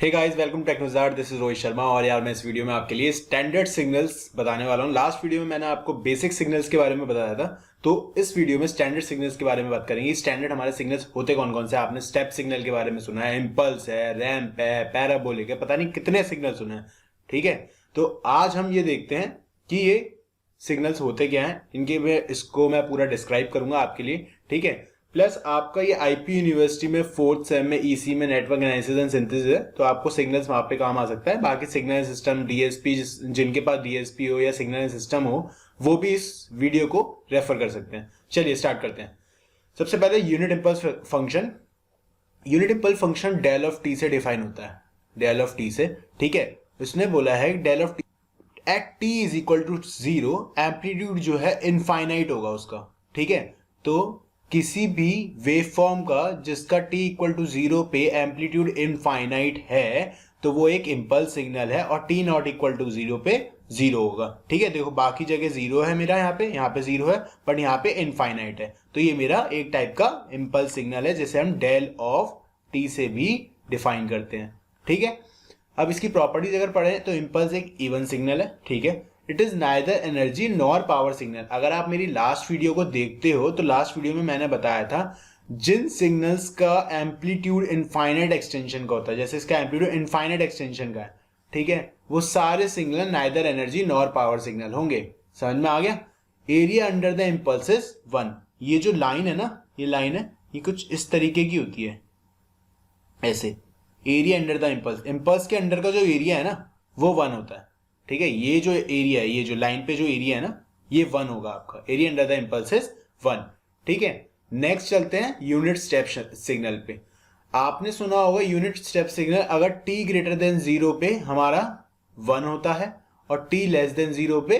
Hey guys, welcome to टेक्नोजार्ड। This is Rohit Sharma. और यार मैं इस वीडियो में आपके लिए स्टैंडर्ड सिग्नल्स बताने वाला हूँ। लास्ट वीडियो में मैंने आपको बेसिक सिग्नल्स के बारे में बताया था, तो इस वीडियो में स्टैंडर्ड सिग्नल्स के बारे में बात करेंगे। स्टैंडर्ड हमारे सिग्नल्स होते कौन कौन से। आपने स्टेप सिग्नल के बारे में सुना है, इम्पल्स है, रैंप है, पैराबोलिक है, पता नहीं कितने सिग्नल सुने हैं। ठीक है, तो आज हम ये देखते हैं कि ये सिग्नल्स होते क्या हैं। इसको मैं पूरा डिस्क्राइब करूंगा आपके लिए। ठीक है, प्लस आपका ये आईपी यूनिवर्सिटी में 4th सेम में ईसी में नेटवर्क एनालिसिस एंड सिंथेसिस है, तो आपको सिग्नल्स वहां पे काम आ सकता है। बाकी सिग्नल सिस्टम, डीएसपी, जिनके पास डीएसपी हो या सिग्नल सिस्टम हो, वो भी इस वीडियो को रेफर कर सकते हैं। चलिए स्टार्ट करते हैं। सबसे पहले unit impulse function. Unit impulse function del of t से डिफाइन होता है, डेल ऑफ टी से। ठीक है, उसने बोला है del of t at t is equal to 0, amplitude जो है इनफाइनाइट होगा उसका। ठीक है, तो किसी भी वेव फॉर्म का जिसका t इक्वल टू 0 पे एम्पलीट्यूड इनफाइनाइट है, तो वो एक इंपल्स सिग्नल है और t नॉट इक्वल टू 0 पे 0 होगा। ठीक है, देखो बाकी जगह 0 है मेरा, यहाँ पे 0 है, बट यहाँ पे इनफाइनाइट है, तो ये मेरा एक टाइप का इंपल्स सिग्नल है, जिसे हम डेल ऑफ t से भी डिफाइन करते हैं। ठीक है, अब इसकी प्रॉपर्टीज अगर पढ़ें तो इंपल्स एक इवन सिग्नल है। ठीक है, it is neither energy nor power signal. अगर आप मेरी लास्ट वीडियो को देखते हो तो लास्ट वीडियो में मैंने बताया था जिन सिग्नल्स का एम्पलीट्यूड इनफाइनाइट एक्सटेंशन का होता है, जैसे इसका एम्पलीट्यूड इनफाइनाइट एक्सटेंशन का है, ठीक है, वो सारे signal neither energy nor power signal होंगे। समझ में आ गया। Area under the impulse is 1। ये जो लाइन है ना, ये लाइन है, ये कुछ इस तरीके की होती है, ऐसे। Area under the impulse, impulse के अंडर का जो एरिया है ना, वो 1 होता है। ठीक है, ये जो एरिया है, ये जो लाइन पे जो एरिया है ना, ये 1 होगा आपका। Area under the impulse is 1। ठीक है, नेक्स्ट चलते हैं यूनिट स्टेप सिग्नल पे। आपने सुना होगा यूनिट स्टेप सिग्नल अगर t ग्रेटर देन 0 पे हमारा 1 होता है और t लेस देन 0 पे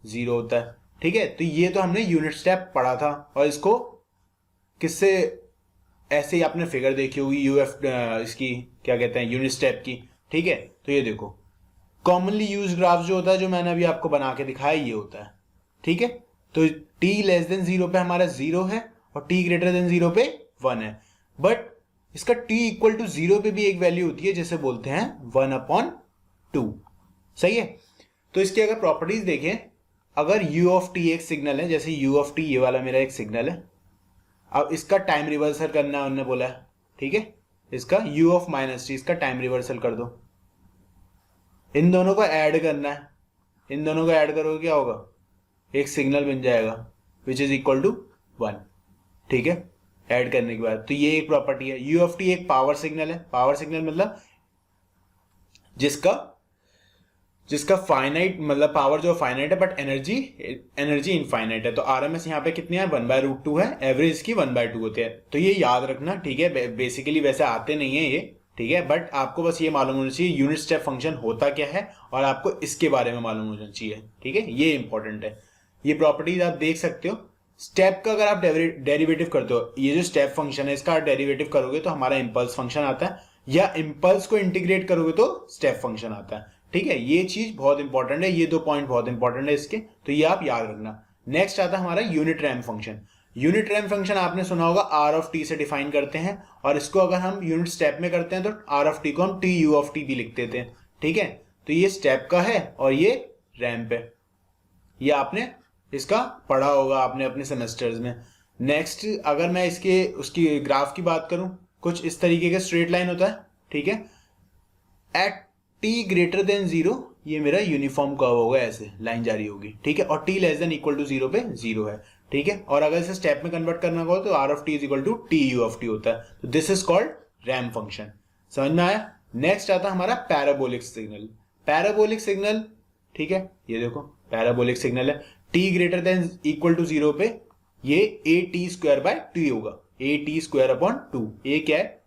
0 होता है। ठीक है, तो ये तो हमने यूनिट स्टेप पढ़ा था, और इसको किससे ऐसे ही आपने फिगर देखी होगी इसकी क्या कहते हैं, यूनिट स्टेप की। ठीक है, तो ये देखो कॉमनली यूज ग्राफ जो होता है, जो मैंने अभी आपको बना के दिखाया, ये होता है। ठीक है, तो t लेस देन 0 पे हमारा 0 है और t ग्रेटर देन 0 पे 1 है, बट इसका t इक्वल टू 0 पे भी एक वैल्यू होती है, जिसे बोलते हैं 1/2। सही है, तो इसकी अगर प्रॉपर्टीज देखें, अगर u ऑफ t एक सिग्नल है, जैसे u ऑफ t ये वाला मेरा एक सिग्नल है, अब इसका टाइम रिवर्सल करना है उन्होंने बोला है। ठीक है, इसका u ऑफ -t, इसका टाइम रिवर्सल कर दो, इन दोनों को ऐड करना है। इन दोनों को ऐड करोगे क्या होगा, एक सिग्नल बन जाएगा विच इज इक्वल टू 1। ठीक है, ऐड करने के बाद, तो ये एक प्रॉपर्टी है। u ऑफ t एक पावर सिग्नल है। पावर सिग्नल मतलब जिसका फाइनाइट, मतलब पावर जो फाइनाइट है बट एनर्जी इनफाइनाइट है। तो आरएमएस यहाँ पे कितनी है, 1/√2 है, एवरेज की 1/2 होते हैं। तो ये याद रखना। ठीक है, बेसिकली वैसे आते नहीं है ये, ठीक है, बट आपको बस ये मालूम होना चाहिए यूनिट स्टेप फंक्शन होता क्या है, और आपको इसके बारे में मालूम होना चाहिए। ठीक है, ये इंपॉर्टेंट है। ये प्रॉपर्टीज आप देख सकते हो। स्टेप का अगर आप डेरिवेटिव करते हो, ये जो स्टेप फंक्शन है इसका डेरिवेटिव करोगे तो हमारा इंपल्स फंक्शन आता है, या इंपल्स को इंटीग्रेट करोगे तो स्टेप फंक्शन आता है। ठीक है, ये चीज बहुत इंपॉर्टेंट है, ये 2 पॉइंट बहुत इंपॉर्टेंट है इसके, तो ये आप याद रखना। नेक्स्ट आता है हमारा unit ramp function. Unit ramp function आपने सुना होगा r ऑफ t से डिफाइन करते हैं, और इसको अगर हम यूनिट स्टेप में करते हैं तो r ऑफ t को हम t u ऑफ t भी लिख देते हैं। ठीक है, तो ये स्टेप का है और ये रैंप है। ये आपने इसका पढ़ा होगा आपने अपने सेमेस्टर्स में। नेक्स्ट अगर मैं उसकी ग्राफ की बात करूं, कुछ इस तरीके का स्ट्रेट लाइन होता है। ठीक है, एट t ग्रेटर देन 0 ये मेरा यूनिफॉर्म कर्व होगा, ऐसे लाइन जारी होगी। ठीक है, और t less than equal to 0 पे 0 है। ठीक है, और अगर इसे स्टेप में कन्वर्ट करना हो तो r of t is equal to t u of t होता है। तो this is called ramp function. समझ में आया। नेक्स्ट आता है हमारा पैराबोलिक सिग्नल। पैराबोलिक सिग्नल, ठीक है, ये देखो पैराबोलिक सिग्नल है, t greater than equal to 0 पे ये at² होगा, at²/2। ये क्या है,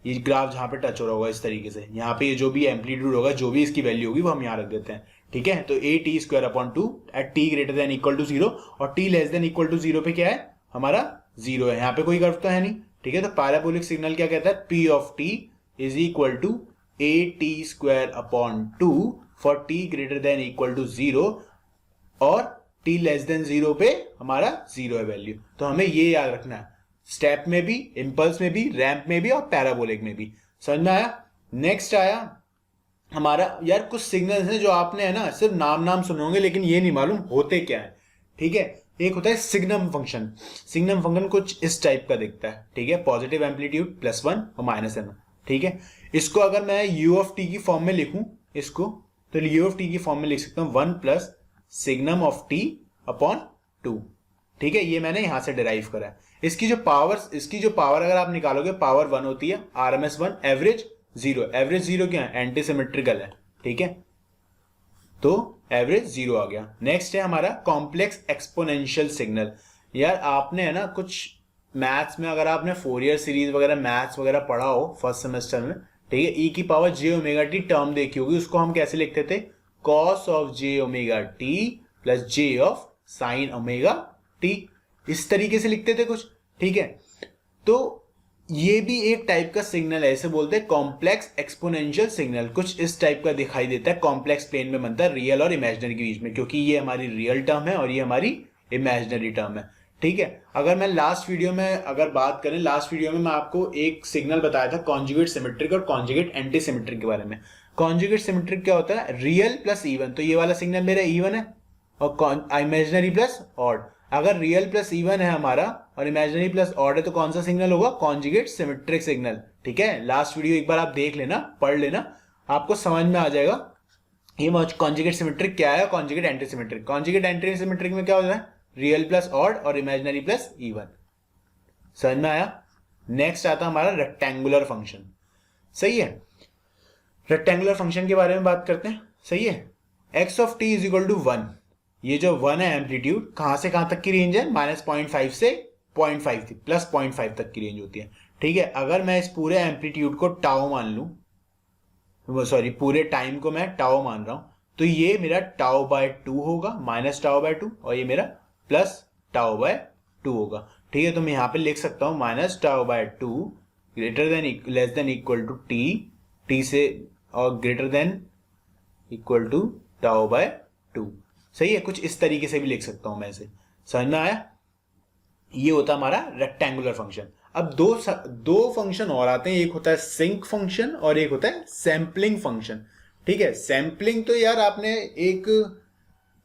ये ग्राफ जहां पे टच हो रहा होगा इस तरीके से, यहाँ पे ये जो भी एम्पलीट्यूड होगा, जो भी इसकी वैल्यू होगी, वो हम यहाँ रख देते हैं। ठीक है, तो at²/2 at t greater than equal to 0, और t less than equal to 0 पे क्या है हमारा 0 है। यहाँ पे कोई कर्व तो है नहीं। ठीक है, तो पैराबोलिक सिग्नल क्या कहता है, p of t is equal to at²/2 for t greater than equal to 0, और t लेस देन 0 पे हमारा 0 है वैल्यू। तो हमें ये याद रखना है, स्टेप में भी, इंपल्स में भी, रैंप में भी और पैराबोलिक में भी। समझ में आया। नेक्स्ट आया हमारा, यार कुछ सिग्नल्स हैं जो आपने है ना सिर्फ नाम सुने होंगे लेकिन ये नहीं मालूम होते क्या है, ठीक है। एक होता है सिग्नम फंक्शन। सिग्नम फंक्शन कुछ इस टाइप का दिखता है, ठीक है, पॉजिटिव एम्पलीट्यूड +1 और -n, ठीक है। इसको अगर मैं u ऑफ t की फॉर्म में लिखूं इसको, तो u ऑफ t की फॉर्म में लिख सकता हूं 1 plus signum of t upon 2, ठीक है। ये मैंने यहां से डिराइव करा है। इसकी जो पावर अगर आप निकालोगे पावर 1 होती है, RMS 1, एवरेज 0। एवरेज 0 क्या है, एंटी सिमेट्रिकल है, ठीक है, तो एवरेज 0 आ गया। नेक्स्ट है हमारा कॉम्प्लेक्स एक्सपोनेंशियल सिग्नल। यार आपने है ना कुछ मैथ्स में, अगर आपने फोरियर सीरीज वगैरह मैथ्स वगैरह पढ़ा हो फर्स्ट सेमेस्टर में, ठीक है, ई की पावर जे ओमेगा टी टर्म देखी होगी, उसको हम कैसे लिखते थे, cos of J omega T plus J of sine omega T, इस तरीके से लिखते थे कुछ, ठीक है। तो ये भी एक टाइप का सिग्नल है, इसे बोलते हैं कॉम्प्लेक्स एक्सपोनेंशियल सिग्नल। कुछ इस टाइप का दिखाई देता है, कॉम्प्लेक्स प्लेन में बनता है रियल और इमेजिनरी के बीच में, क्योंकि ये हमारी रियल टर्म है और ये हमारी इमेजिनरी टर्म है, ठीक है। अगर मैं लास्ट वीडियो में अगर बात करें, लास्ट वीडियो में मैं आपको एक सिग्नल बताया था कॉन्जुगेट सिमेट्रिक और कॉन्जुगेट एंटी सिमेट्रिक के बारे में। कॉन्जुगेट सिमेट्रिक क्या होता है, रियल प्लस इवन, तो ये वाला सिग्नल मेरा इवन है, और इमेजिनरी प्लस ऑड। अगर रियल प्लस इवन है हमारा और इमेजिनरी प्लस ऑड है तो कौन सा सिग्नल होगा, कॉन्जुगेट सिमेट्रिक सिग्नल, ठीक है। लास्ट वीडियो एक बार आप देख लेना, पढ़ लेना, आपको समझ में आ जाएगा ये कॉन्जुगेट सिमेट्रिक क्या है, conjugate anti symmetric. Conjugate anti symmetric में क्या होता है, रियल प्लस ऑड और इमेजिनरी प्लस इवन। समझ में आया। नेक्स्ट आता हमारा रेक्टेंगुलर फंक्शन, सही है। रेक्टेंगुलर फंक्शन के बारे में बात करते हैं, सही है। x of t is equal to 1, ये जो 1 है एम्पलीट्यूड, कहां से कहां तक की रेंज है, -0.5 से 0.5 थी, +0.5 तक की रेंज होती है, ठीक है। अगर मैं इस पूरे एम्पलीट्यूड को टाउ मान लूं, सॉरी पूरे टाइम को मैं टाउ मान रहा हूं, तो ये मेरा टाउ/2 होगा, -टाउ/2, और ये मेरा +टाउ/2 होगा, ठीक है। तो मैं यहां पे लिख सकता हूं -टाउ/2 greater than less than equal to t से और ग्रेटर देन इक्वल टू टाउ/2, सही है। कुछ इस तरीके से भी लिख सकता हूं मैं इसे, समझ में आया। ये होता हमारा रेक्टेंगुलर फंक्शन। अब दो फंक्शन और आते हैं, एक होता है सिंक फंक्शन और एक होता है सैंपलिंग फंक्शन, ठीक है। सैंपलिंग तो यार आपने एक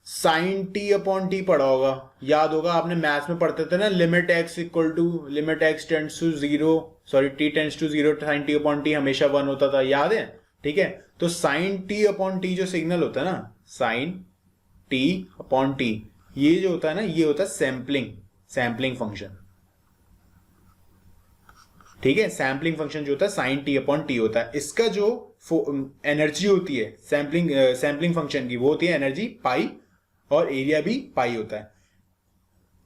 साइन टी अपॉन टी पढ़ा होगा, याद होगा, आपने मैथ्स में पढ़ते थे ना, limit x tends to 0, sorry t tends to 0, sine t upon t हमेशा 1 होता था, याद है, ठीक है। तो साइन टी अपॉन टी जो सिग्नल होता है ना, साइन टी अपॉन टी, ये जो होता है ना, ये होता है सैंपलिंग फंक्शन, ठीक है। सैंपलिंग फंक्शन जो होता है साइन टी अपॉन टी होता है। इसका जो एनर्जी होती है सैंपलिंग फंक्शन की, वो होती है एनर्जी पाई, और एरिया भी पाई होता है।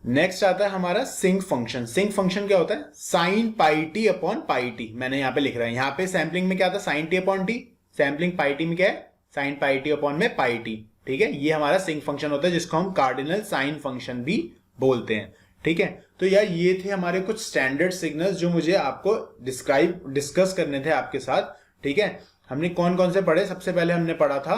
नेक्स्ट आता है हमारा सिंक फंक्शन। सिंक फंक्शन क्या होता है, sine pi T upon pi T, मैंने यहां पे लिख रहा है। यहां पे सैंपलिंग में क्या था, sine t upon t, sampling pi t में क्या है, साइन पाई टी अपॉन में पाई टी, ठीक है। ये हमारा सिंक फंक्शन होता है, जिसको हम कार्डिनल साइन फंक्शन भी बोलते हैं, ठीक है। तो यार ये थे हमारे कुछ स्टैंडर्ड सिग्नल्स जो मुझे आपको डिस्कस करने थे आपके साथ, ठीक है। हमने कौन कौन से पढ़े, सबसे पहले हमने पढ़ा था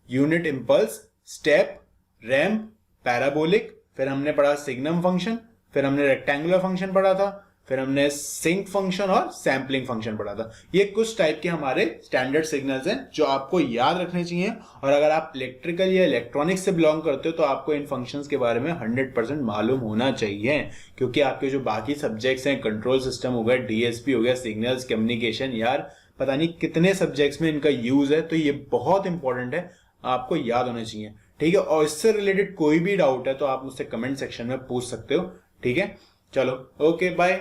unit impulse, step, ramp, parabolic, फिर हमने पढ़ा सिग्नम फंक्शन, फिर हमने रेक्टेंगुलर फंक्शन पढ़ा था, फिर हमने सिंक फंक्शन और सैंपलिंग फंक्शन पढ़ा था। ये कुछ टाइप के हमारे स्टैंडर्ड सिग्नल्स हैं जो आपको याद रखने चाहिए, और अगर आप इलेक्ट्रिकल या इलेक्ट्रॉनिक्स से बिलोंग करते हो तो आपको इन फंक्शंस के बारे में 100% मालूम होना चाहिए, क्योंकि आपके जो बाकी सब्जेक्ट्स हैं, कंट्रोल सिस्टम हो गया, डीएसपी हो गया, सिग्नल्स, कम्युनिकेशन, यार पता नहीं कितने सब्जेक्ट्स में इनका यूज है, तो ये बहुत इंपॉर्टेंट है, आपको याद होना चाहिए, ठीक है। और इससे रिलेटेड कोई भी डाउट है तो आप मुझसे कमेंट सेक्शन में पूछ सकते हो, ठीक है। चलो ओके बाय।